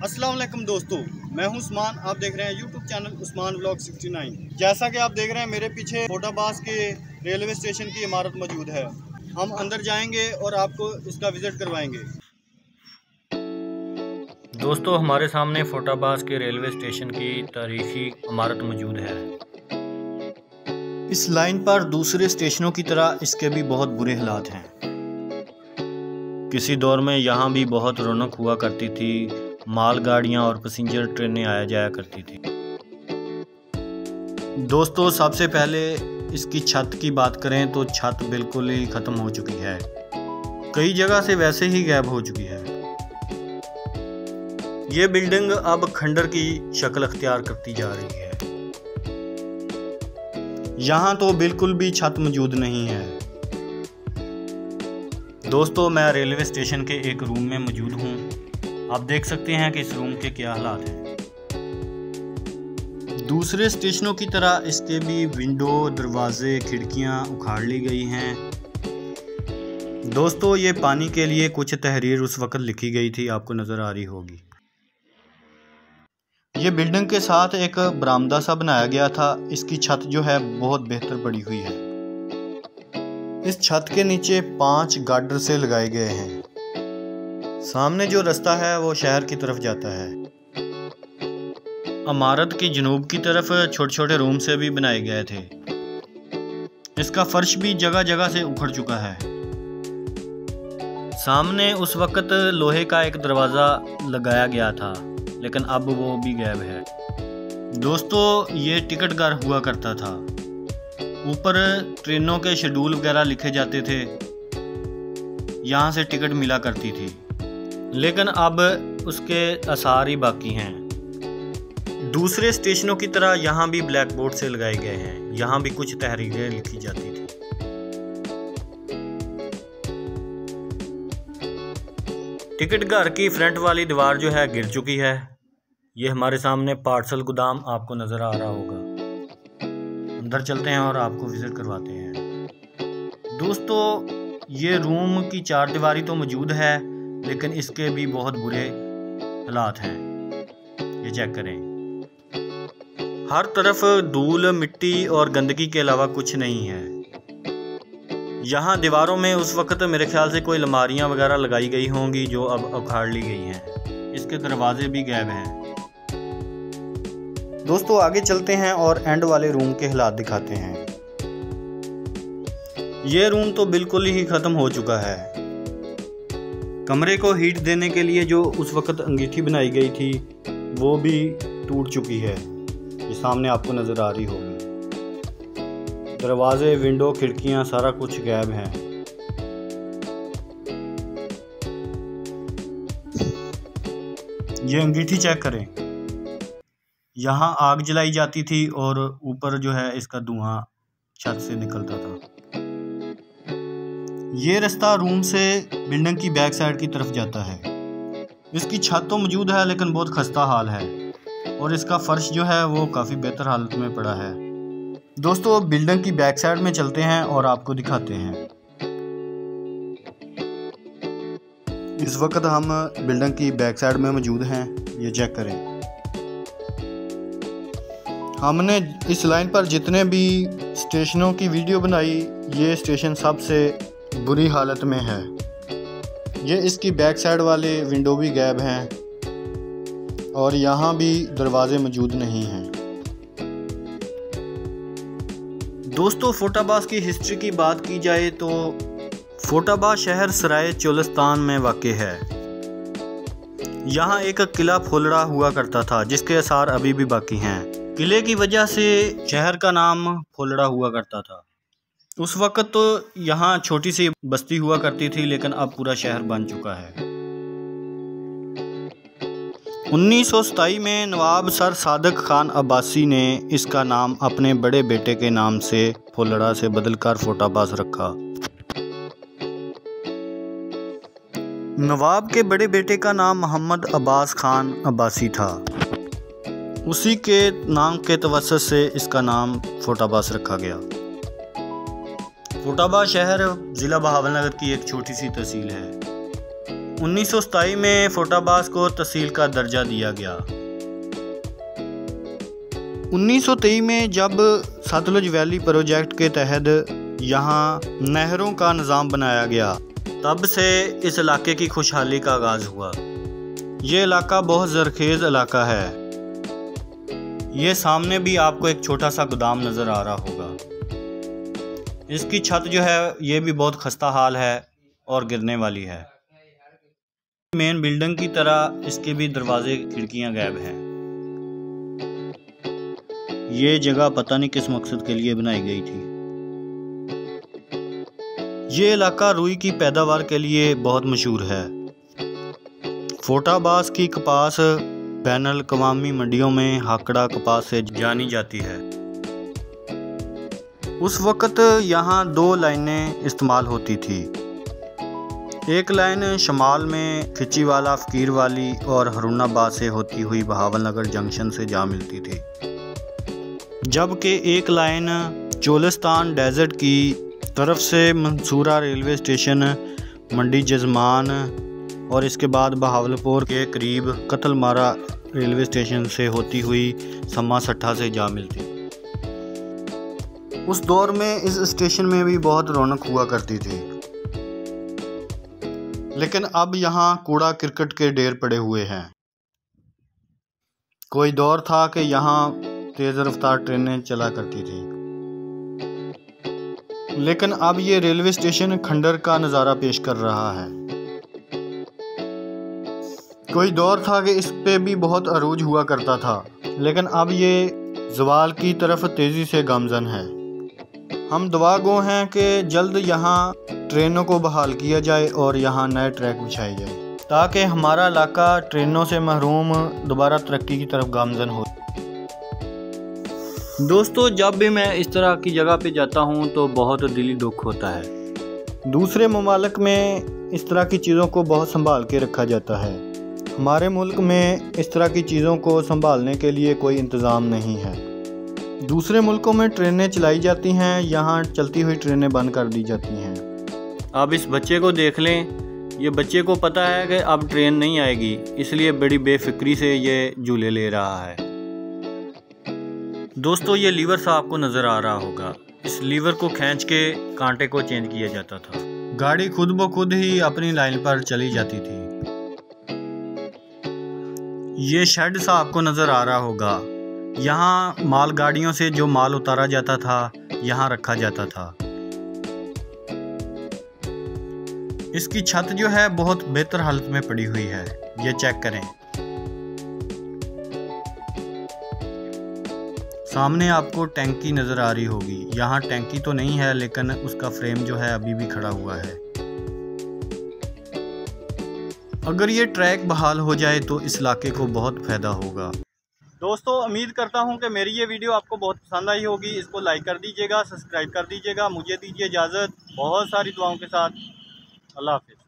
अस्सलाम वालेकुम दोस्तों, मैं हूं उस्मान। आप देख रहे हैं यूट्यूब चैनल उस्मान व्लॉग 69। जैसा कि आप देख रहे हैं मेरे पीछे फोटाबाज के रेलवे स्टेशन की इमारत मौजूद है। हम अंदर जाएंगे और आपको इसका विज़िट करवाएंगे। दोस्तों, हमारे सामने फोटाबाज के रेलवे स्टेशन की तारीखी इमारत मौजूद है। इस लाइन पर दूसरे स्टेशनों की तरह इसके भी बहुत बुरे हालात हैं। किसी दौर में यहाँ भी बहुत रौनक हुआ करती थी, मालगाड़ियाँ और पैसेंजर ट्रेनें आया जाया करती थी। दोस्तों, सबसे पहले इसकी छत की बात करें तो छत बिल्कुल ही ख़त्म हो चुकी है, कई जगह से वैसे ही गायब हो चुकी है। ये बिल्डिंग अब खंडर की शक्ल अख्तियार करती जा रही है। यहाँ तो बिल्कुल भी छत मौजूद नहीं है। दोस्तों, मैं रेलवे स्टेशन के एक रूम में मौजूद हूँ। आप देख सकते हैं कि इस रूम के क्या हालात हैं। दूसरे स्टेशनों की तरह इसके भी विंडो, दरवाजे, खिड़कियाँ उखाड़ ली गई हैं। दोस्तों, ये पानी के लिए कुछ तहरीर उस वक़्त लिखी गई थी, आपको नज़र आ रही होगी। ये बिल्डिंग के साथ एक बरामदा सा बनाया गया था। इसकी छत जो है बहुत बेहतर पड़ी हुई है। इस छत के नीचे 5 गार्डर से लगाए गए हैं। सामने जो रास्ता है वो शहर की तरफ जाता है। इमारत की जनूब की तरफ छोटे छोटे रूम से भी बनाए गए थे। इसका फर्श भी जगह जगह से उखड़ चुका है। सामने उस वक़्त लोहे का एक दरवाज़ा लगाया गया था, लेकिन अब वो भी गायब है। दोस्तों, ये टिकट घर हुआ करता था। ऊपर ट्रेनों के शेड्यूल वगैरह लिखे जाते थे। यहाँ से टिकट मिला करती थी, लेकिन अब उसके आसार ही बाकी हैं। दूसरे स्टेशनों की तरह यहाँ भी ब्लैक बोर्ड से लगाए गए हैं। यहाँ भी कुछ तहरीरें लिखी जाती थी। टिकट घर की फ्रंट वाली दीवार जो है गिर चुकी है। ये हमारे सामने पार्सल गोदाम आपको नज़र आ रहा होगा। अंदर चलते हैं और आपको विज़िट करवाते हैं। दोस्तों, ये रूम की 4 दीवारी तो मौजूद है, लेकिन इसके भी बहुत बुरे हालात हैं। ये चेक करें, हर तरफ धूल, मिट्टी और गंदगी के अलावा कुछ नहीं है। यहाँ दीवारों में उस वक़्त मेरे ख्याल से कोई अलमारियाँ वगैरह लगाई गई होंगी जो अब उखाड़ ली गई हैं। इसके दरवाजे भी गायब हैं। दोस्तों, आगे चलते हैं और एंड वाले रूम के हालात दिखाते हैं। ये रूम तो बिल्कुल ही ख़त्म हो चुका है। कमरे को हीट देने के लिए जो उस वक़्त अंगीठी बनाई गई थी वो भी टूट चुकी है। ये सामने आपको नज़र आ रही होगी। दरवाजे, विंडो, खिड़कियाँ सारा कुछ गायब है। ये अंगीठी चेक करें। यहाँ आग जलाई जाती थी और ऊपर जो है इसका धुआं छत से निकलता था। ये रास्ता रूम से बिल्डिंग की बैक साइड की तरफ जाता है। इसकी छत तो मौजूद है, लेकिन बहुत खस्ता हाल है और इसका फर्श जो है वो काफ़ी बेहतर हालत में पड़ा है। दोस्तों, बिल्डिंग की बैक साइड में चलते हैं और आपको दिखाते हैं। इस वक्त हम बिल्डिंग की बैक साइड में मौजूद हैं। ये चेक करें। हमने इस लाइन पर जितने भी स्टेशनों की वीडियो बनाई, ये स्टेशन सबसे बुरी हालत में है। ये इसकी बैक साइड वाले विंडो भी गायब हैं और यहाँ भी दरवाजे मौजूद नहीं हैं। दोस्तों, फोटाबाज की हिस्ट्री की बात की जाए तो फोटाबाज शहर सराय चोलिस्तान में वाक़ है। यहाँ एक किला फोलड़ा हुआ करता था, जिसके आसार अभी भी बाकी हैं। किले की वजह से शहर का नाम फोलड़ा हुआ करता था। उस वक़्त तो यहाँ छोटी सी बस्ती हुआ करती थी, लेकिन अब पूरा शहर बन चुका है। 1927 में नवाब सर सादक खान अब्बासी ने इसका नाम अपने बड़े बेटे के नाम से फोलड़ा से बदलकर फोटाबाज रखा। नवाब के बड़े बेटे का नाम मोहम्मद अब्बास खान अब्बासी था। उसी के नाम के तवस्सुत से इसका नाम फोटाबाज रखा गया। फोटाबाज शहर ज़िला बहावलनगर की एक छोटी सी तहसील है। 1927 में फोटाबाज को तहसील का दर्जा दिया गया। 1923 में जब सतलुज वैली प्रोजेक्ट के तहत यहाँ नहरों का निज़ाम बनाया गया, तब से इस इलाके की खुशहाली का आगाज़ हुआ। ये इलाका बहुत ज़रखेज़ इलाका है। ये सामने भी आपको एक छोटा सा गोदाम नज़र आ रहा होगा। इसकी छत जो है ये भी बहुत खस्ता हाल है और गिरने वाली है। मेन बिल्डिंग की तरह इसके भी दरवाजे खिड़कियां गायब हैं। ये जगह पता नहीं किस मकसद के लिए बनाई गई थी। ये इलाका रुई की पैदावार के लिए बहुत मशहूर है। फोटाबाज की कपास बैनुल अक़वामी मंडियों में हाकड़ा कपास से जानी जाती है। उस वक़्त यहाँ 2 लाइनें इस्तेमाल होती थी। एक लाइन शमाल में खिचीवाला, फ़कीरवाली और हरुणाबाद से होती हुई बहावलनगर जंक्शन से जा मिलती थी, जबकि एक लाइन चोलिस्तान डेजर्ट की तरफ से मंसूरा रेलवे स्टेशन, मंडी जजमान और इसके बाद बहावलपुर के करीब कतलमारा रेलवे स्टेशन से होती हुई सम्मा सट्ठा से जा मिलती। उस दौर में इस स्टेशन में भी बहुत रौनक हुआ करती थी, लेकिन अब यहाँ कूड़ा करकट के ढेर पड़े हुए हैं। कोई दौर था कि यहाँ तेज़ रफ्तार ट्रेनें चला करती थी, लेकिन अब ये रेलवे स्टेशन खंडर का नज़ारा पेश कर रहा है। कोई दौर था कि इस पे भी बहुत अरूज हुआ करता था, लेकिन अब ये ज़वाल की तरफ तेज़ी से गामज़न है। हम दुआ गो हैं कि जल्द यहाँ ट्रेनों को बहाल किया जाए और यहाँ नए ट्रैक बिछाए जाए, ताकि हमारा इलाका ट्रेनों से महरूम दोबारा तरक्की की तरफ गामज़न हो। दोस्तों, जब भी मैं इस तरह की जगह पे जाता हूँ तो बहुत दिली दुख होता है। दूसरे ममालिक में इस तरह की चीज़ों को बहुत संभाल के रखा जाता है। हमारे मुल्क में इस तरह की चीज़ों को संभालने के लिए कोई इंतज़ाम नहीं है। दूसरे मुल्कों में ट्रेनें चलाई जाती हैं, यहाँ चलती हुई ट्रेनें बंद कर दी जाती हैं। अब इस बच्चे को देख लें, ये बच्चे को पता है कि अब ट्रेन नहीं आएगी, इसलिए बड़ी बेफिक्री से ये झूले ले रहा है। दोस्तों, ये लीवर सा आपको नज़र आ रहा होगा। इस लीवर को खींच के कांटे को चेंज किया जाता था। गाड़ी खुद ब खुद ही अपनी लाइन पर चली जाती थी। ये शेड सा आपको नज़र आ रहा होगा। यहाँ मालगाड़ियों से जो माल उतारा जाता था, यहाँ रखा जाता था। इसकी छत जो है बहुत बेहतर हालत में पड़ी हुई है, ये चेक करें। सामने आपको टैंकी नज़र आ रही होगी। यहाँ टैंकी तो नहीं है, लेकिन उसका फ्रेम जो है अभी भी खड़ा हुआ है। अगर ये ट्रैक बहाल हो जाए तो इस इलाके को बहुत फ़ायदा होगा। दोस्तों, उम्मीद करता हूं कि मेरी ये वीडियो आपको बहुत पसंद आई होगी। इसको लाइक कर दीजिएगा, सब्सक्राइब कर दीजिएगा। मुझे दीजिए इजाज़त, बहुत सारी दुआओं के साथ। अल्लाह हाफ़िज़।